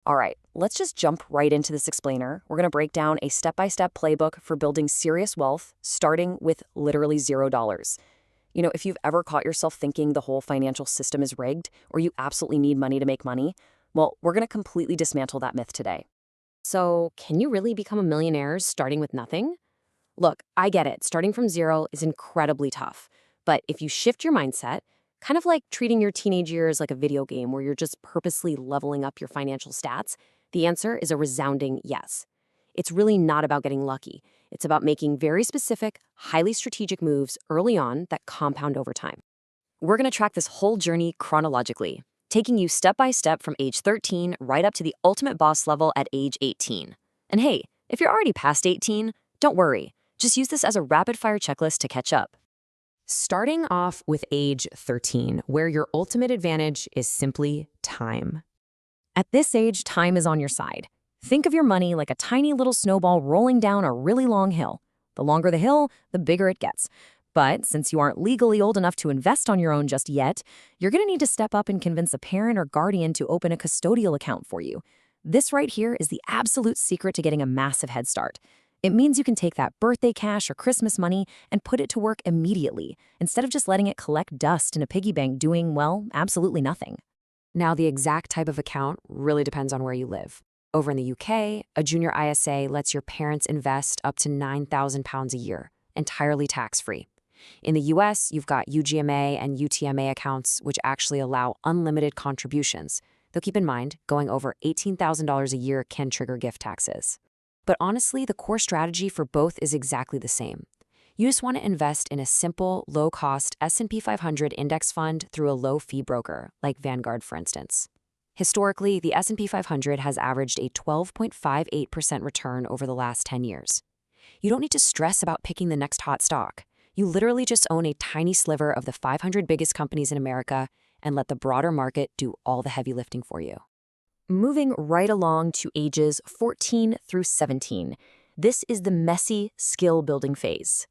All right, let's just jump right into this explainer. We're going to break down a step-by-step playbook for building serious wealth, starting with literally $0. If you've ever caught yourself thinking the whole financial system is rigged or you absolutely need money to make money, well, we're going to completely dismantle that myth today. So, can you really become a millionaire starting with nothing? Look, I get it. Starting from zero is incredibly tough. But if you shift your mindset, kind of like treating your teenage years like a video game where you're just purposely leveling up your financial stats, the answer is a resounding yes. It's really not about getting lucky. It's about making very specific, highly strategic moves early on that compound over time. We're going to track this whole journey chronologically, taking you step by step from age 13 right up to the ultimate boss level at age 18. And hey, if you're already past 18, don't worry. Just use this as a rapid fire checklist to catch up. Starting off with age 13, where your ultimate advantage is simply time. At this age, time is on your side. Think of your money like a tiny little snowball rolling down a really long hill. The longer the hill, the bigger it gets. But since you aren't legally old enough to invest on your own just yet, you're going to need to step up and convince a parent or guardian to open a custodial account for you. This right here is the absolute secret to getting a massive head start. It means you can take that birthday cash or Christmas money and put it to work immediately, instead of just letting it collect dust in a piggy bank doing, well, absolutely nothing. Now, the exact type of account really depends on where you live. Over in the UK, a junior ISA lets your parents invest up to £9,000 a year, entirely tax-free. In the US, you've got UGMA and UTMA accounts, which actually allow unlimited contributions. Though keep in mind, going over $18,000 a year can trigger gift taxes. But honestly, the core strategy for both is exactly the same. You just want to invest in a simple, low-cost S&P 500 index fund through a low-fee broker, like Vanguard, for instance. Historically, the S&P 500 has averaged a 12.58% return over the last 10 years. You don't need to stress about picking the next hot stock. You literally just own a tiny sliver of the 500 biggest companies in America and let the broader market do all the heavy lifting for you. Moving right along to ages 14 through 17, this is the messy skill building phase.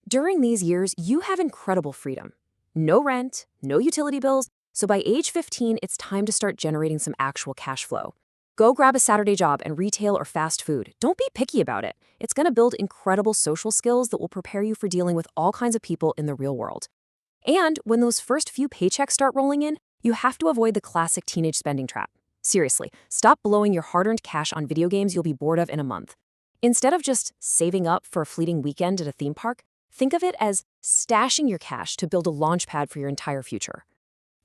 During these years, you have incredible freedom. No rent, no utility bills, so by age 15, it's time to start generating some actual cash flow. Go grab a Saturday job in retail or fast food. Don't be picky about it. It's going to build incredible social skills that will prepare you for dealing with all kinds of people in the real world. And when those first few paychecks start rolling in, you have to avoid the classic teenage spending trap. Seriously, stop blowing your hard-earned cash on video games you'll be bored of in a month. Instead of just saving up for a fleeting weekend at a theme park, think of it as stashing your cash to build a launch pad for your entire future.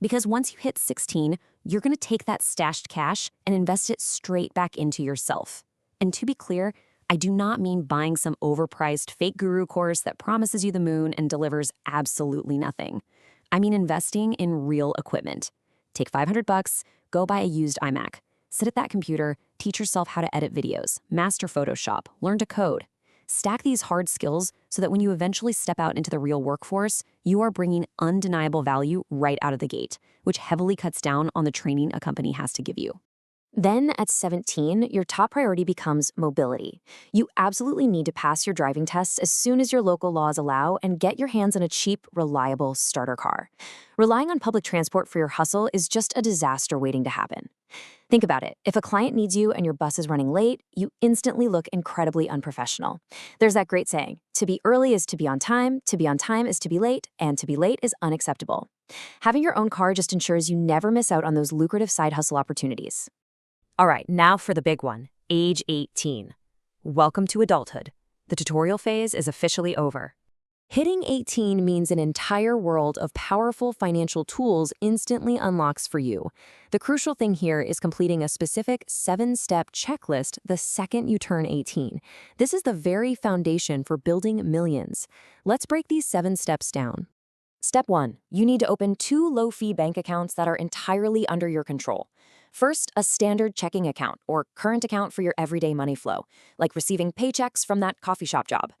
Because once you hit 16, you're going to take that stashed cash and invest it straight back into yourself. And to be clear, I do not mean buying some overpriced fake guru course that promises you the moon and delivers absolutely nothing. I mean investing in real equipment. Take $500, go buy a used iMac. Sit at that computer, teach yourself how to edit videos, master Photoshop, learn to code. Stack these hard skills so that when you eventually step out into the real workforce, you are bringing undeniable value right out of the gate, which heavily cuts down on the training a company has to give you. Then at 17, your top priority becomes mobility. You absolutely need to pass your driving tests as soon as your local laws allow and get your hands on a cheap, reliable starter car. Relying on public transport for your hustle is just a disaster waiting to happen. Think about it. If a client needs you and your bus is running late, you instantly look incredibly unprofessional. There's that great saying, to be early is to be on time is to be late, and to be late is unacceptable. Having your own car just ensures you never miss out on those lucrative side hustle opportunities. All right, now for the big one, age 18. Welcome to adulthood. The tutorial phase is officially over. Hitting 18 means an entire world of powerful financial tools instantly unlocks for you. The crucial thing here is completing a specific 7-step checklist the second you turn 18. This is the very foundation for building millions. Let's break these 7 steps down. Step 1. You need to open 2 low-fee bank accounts that are entirely under your control. First, a standard checking account or current account for your everyday money flow, like receiving paychecks from that coffee shop job.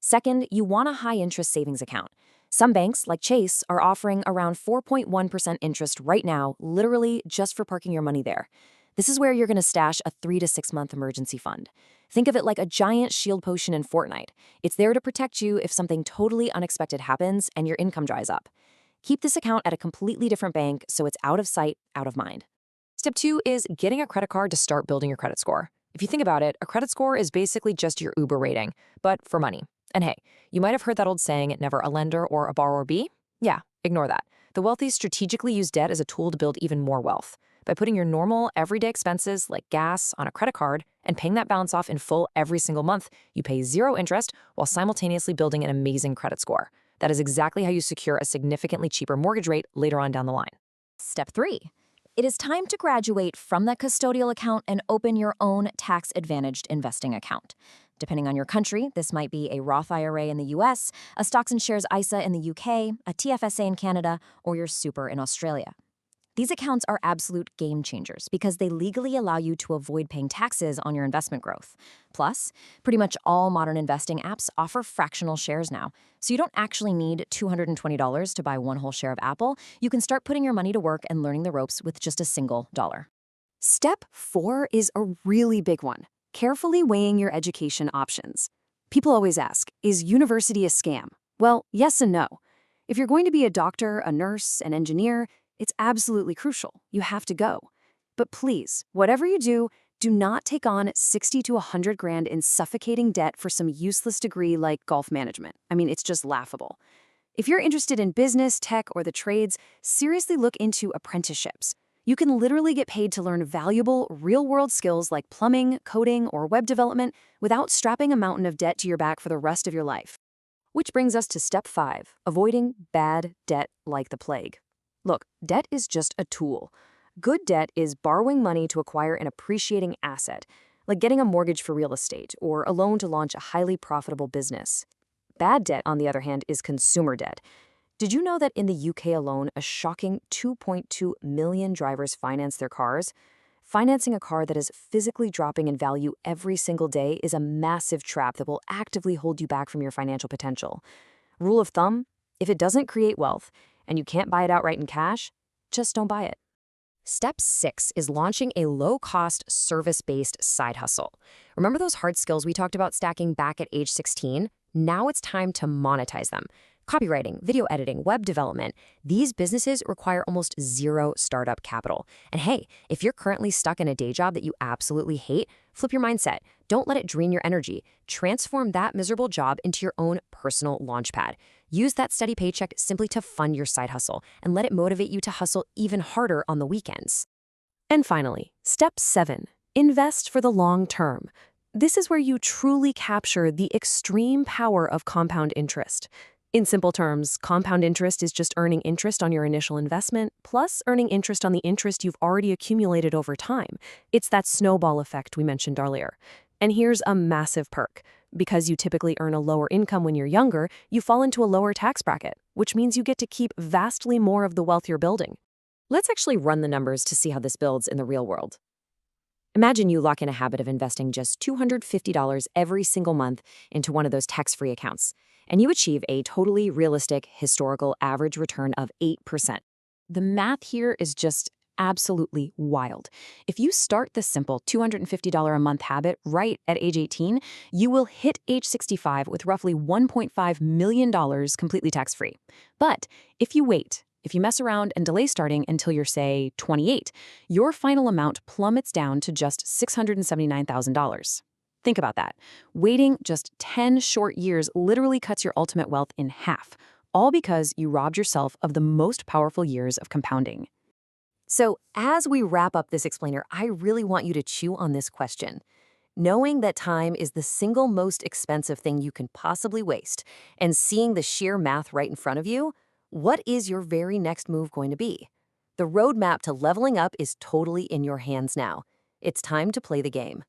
Second, you want a high-interest savings account. Some banks, like Chase, are offering around 4.1% interest right now, literally just for parking your money there. This is where you're going to stash a 3 to 6 month emergency fund. Think of it like a giant shield potion in Fortnite. It's there to protect you if something totally unexpected happens and your income dries up. Keep this account at a completely different bank so it's out of sight, out of mind. Step 2 is getting a credit card to start building your credit score. If you think about it, a credit score is basically just your Uber rating, but for money. And hey, you might have heard that old saying, never a lender or a borrower be? Yeah, ignore that. The wealthy strategically use debt as a tool to build even more wealth. By putting your normal, everyday expenses like gas on a credit card and paying that balance off in full every single month, you pay zero interest while simultaneously building an amazing credit score. That is exactly how you secure a significantly cheaper mortgage rate later on down the line. Step 3. It is time to graduate from that custodial account and open your own tax-advantaged investing account. Depending on your country, this might be a Roth IRA in the US, a stocks and shares ISA in the UK, a TFSA in Canada, or your super in Australia. These accounts are absolute game changers because they legally allow you to avoid paying taxes on your investment growth. Plus, pretty much all modern investing apps offer fractional shares now, so you don't actually need $220 to buy one whole share of Apple. You can start putting your money to work and learning the ropes with just a single dollar. Step 4 is a really big one. Carefully weighing your education options. People always ask, is university a scam? Well, yes and no. If you're going to be a doctor, a nurse, an engineer, it's absolutely crucial. You have to go. But please, whatever you do not take on 60 to 100 grand in suffocating debt for some useless degree like golf management. I mean, it's just laughable. If you're interested in business, tech, or the trades, seriously look into apprenticeships. You can literally get paid to learn valuable, real-world skills like plumbing, coding, or web development without strapping a mountain of debt to your back for the rest of your life. Which brings us to step 5, avoiding bad debt like the plague. Look, debt is just a tool. Good debt is borrowing money to acquire an appreciating asset, like getting a mortgage for real estate or a loan to launch a highly profitable business. Bad debt, on the other hand, is consumer debt. Did you know that in the UK alone, a shocking 2.2 million drivers finance their cars? Financing a car that is physically dropping in value every single day is a massive trap that will actively hold you back from your financial potential. Rule of thumb, if it doesn't create wealth and you can't buy it outright in cash, just don't buy it. Step 6 is launching a low-cost, service-based side hustle. Remember those hard skills we talked about stacking back at age 16? Now it's time to monetize them. Copywriting, video editing, web development, these businesses require almost zero startup capital. And hey, if you're currently stuck in a day job that you absolutely hate, flip your mindset. Don't let it drain your energy. Transform that miserable job into your own personal launchpad. Use that steady paycheck simply to fund your side hustle and let it motivate you to hustle even harder on the weekends. And finally, step 7, invest for the long term. This is where you truly capture the extreme power of compound interest. In simple terms, compound interest is just earning interest on your initial investment, plus earning interest on the interest you've already accumulated over time. It's that snowball effect we mentioned earlier. And here's a massive perk. Because you typically earn a lower income when you're younger, you fall into a lower tax bracket, which means you get to keep vastly more of the wealth you're building. Let's actually run the numbers to see how this builds in the real world. Imagine you lock in a habit of investing just $250 every single month into one of those tax-free accounts, and you achieve a totally realistic historical average return of 8%. The math here is just absolutely wild. If you start the simple $250 a month habit right at age 18, you will hit age 65 with roughly $1.5 million completely tax-free. But if you wait, if you mess around and delay starting until you're, say, 28, your final amount plummets down to just $679,000. Think about that. Waiting just 10 short years literally cuts your ultimate wealth in half, all because you robbed yourself of the most powerful years of compounding. So as we wrap up this explainer, I really want you to chew on this question. Knowing that time is the single most expensive thing you can possibly waste, and seeing the sheer math right in front of you, what is your very next move going to be? The roadmap to leveling up is totally in your hands now. It's time to play the game.